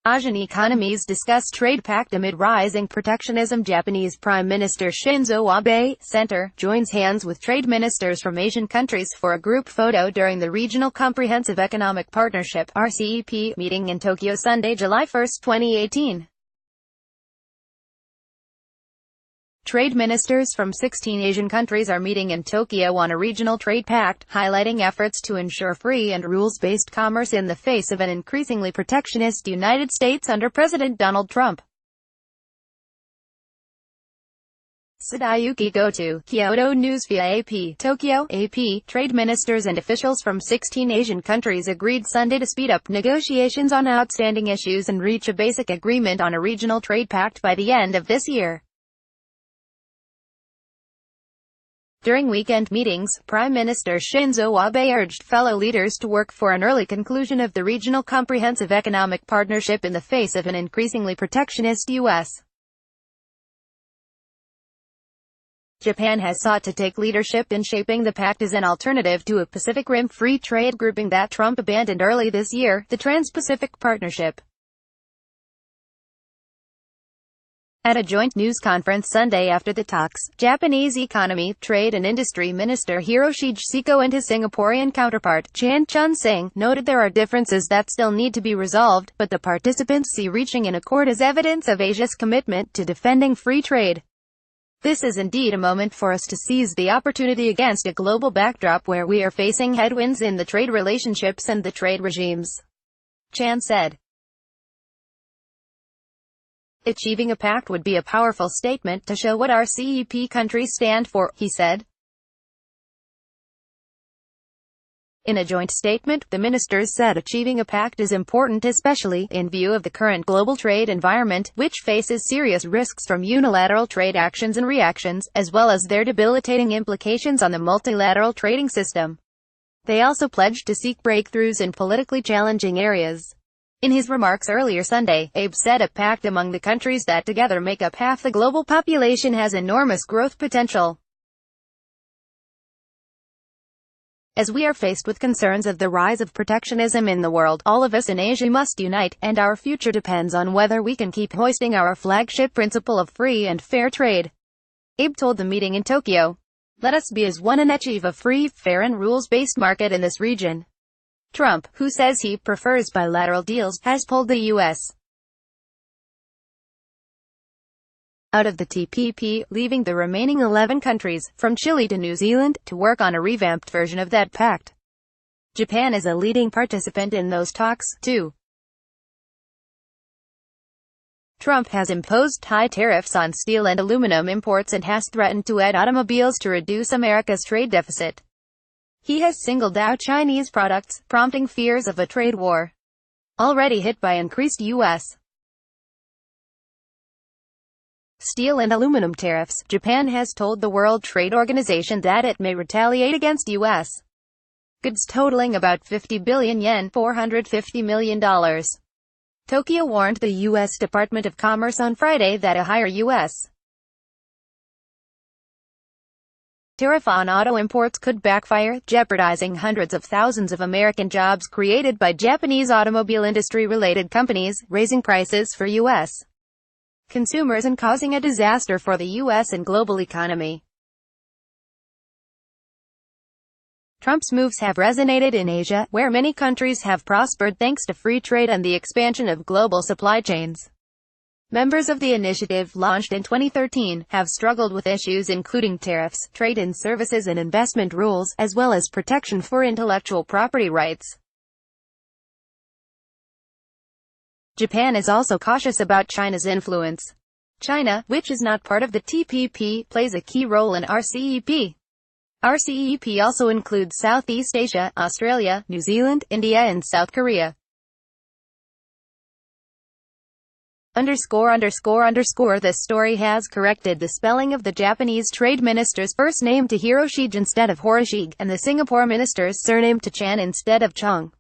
Asian economies discuss trade pact amid rising protectionism. Japanese Prime Minister Shinzo Abe, center, joins hands with trade ministers from Asian countries for a group photo during the Regional Comprehensive Economic Partnership (RCEP) meeting in Tokyo Sunday, July 1, 2018. Trade ministers from 16 Asian countries are meeting in Tokyo on a regional trade pact, highlighting efforts to ensure free and rules-based commerce in the face of an increasingly protectionist United States under President Donald Trump. Sadayuki Goto, Kyoto News via AP, Tokyo, AP. Trade ministers and officials from 16 Asian countries agreed Sunday to speed up negotiations on outstanding issues and reach a basic agreement on a regional trade pact by the end of this year. During weekend meetings, Prime Minister Shinzo Abe urged fellow leaders to work for an early conclusion of the Regional Comprehensive Economic Partnership in the face of an increasingly protectionist U.S. Japan has sought to take leadership in shaping the pact as an alternative to a Pacific Rim free trade grouping that Trump abandoned early this year, the Trans-Pacific Partnership. At a joint news conference Sunday after the talks, Japanese Economy, Trade and Industry Minister Hiroshi Seko and his Singaporean counterpart, Chan Chun-sing, noted there are differences that still need to be resolved, but the participants see reaching an accord as evidence of Asia's commitment to defending free trade. This is indeed a moment for us to seize the opportunity against a global backdrop where we are facing headwinds in the trade relationships and the trade regimes, Chan said. Achieving a pact would be a powerful statement to show what our CEP countries stand for, he said. In a joint statement, the ministers said achieving a pact is important especially in view of the current global trade environment, which faces serious risks from unilateral trade actions and reactions, as well as their debilitating implications on the multilateral trading system. They also pledged to seek breakthroughs in politically challenging areas. In his remarks earlier Sunday, Abe said a pact among the countries that together make up half the global population has enormous growth potential. As we are faced with concerns of the rise of protectionism in the world, all of us in Asia must unite, and our future depends on whether we can keep hoisting our flagship principle of free and fair trade. Abe told the meeting in Tokyo. Let us be as one and achieve a free, fair and rules-based market in this region. Trump, who says he prefers bilateral deals, has pulled the U.S. out of the TPP, leaving the remaining 11 countries, from Chile to New Zealand, to work on a revamped version of that pact. Japan is a leading participant in those talks, too. Trump has imposed high tariffs on steel and aluminum imports and has threatened to add automobiles to reduce America's trade deficit. He has singled out Chinese products, prompting fears of a trade war. Already hit by increased U.S. steel and aluminum tariffs, Japan has told the World Trade Organization that it may retaliate against U.S. goods totaling about 50 billion yen, $450 million. Tokyo warned the U.S. Department of Commerce on Friday that a higher U.S. tariff on auto imports could backfire, jeopardizing hundreds of thousands of American jobs created by Japanese automobile industry-related companies, raising prices for U.S. consumers and causing a disaster for the U.S. and global economy. Trump's moves have resonated in Asia, where many countries have prospered thanks to free trade and the expansion of global supply chains. Members of the initiative, launched in 2013, have struggled with issues including tariffs, trade in services and investment rules, as well as protection for intellectual property rights. Japan is also cautious about China's influence. China, which is not part of the TPP, plays a key role in RCEP. RCEP also includes Southeast Asia, Australia, New Zealand, India and South Korea. This story has corrected the spelling of the Japanese trade minister's first name to Hiroshi instead of Horoshige, and the Singapore minister's surname to Chan instead of Chung.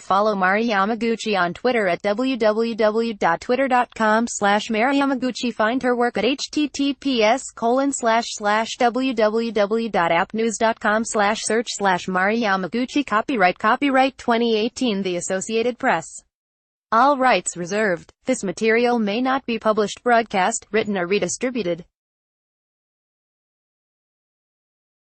Follow Mari Yamaguchi on Twitter at www.twitter.com/mariyamaguchi. Find her work at https://www.appnews.com/search/Mari Yamaguchi. Copyright 2018 The Associated Press. All rights reserved. This material may not be published, broadcast, written or redistributed.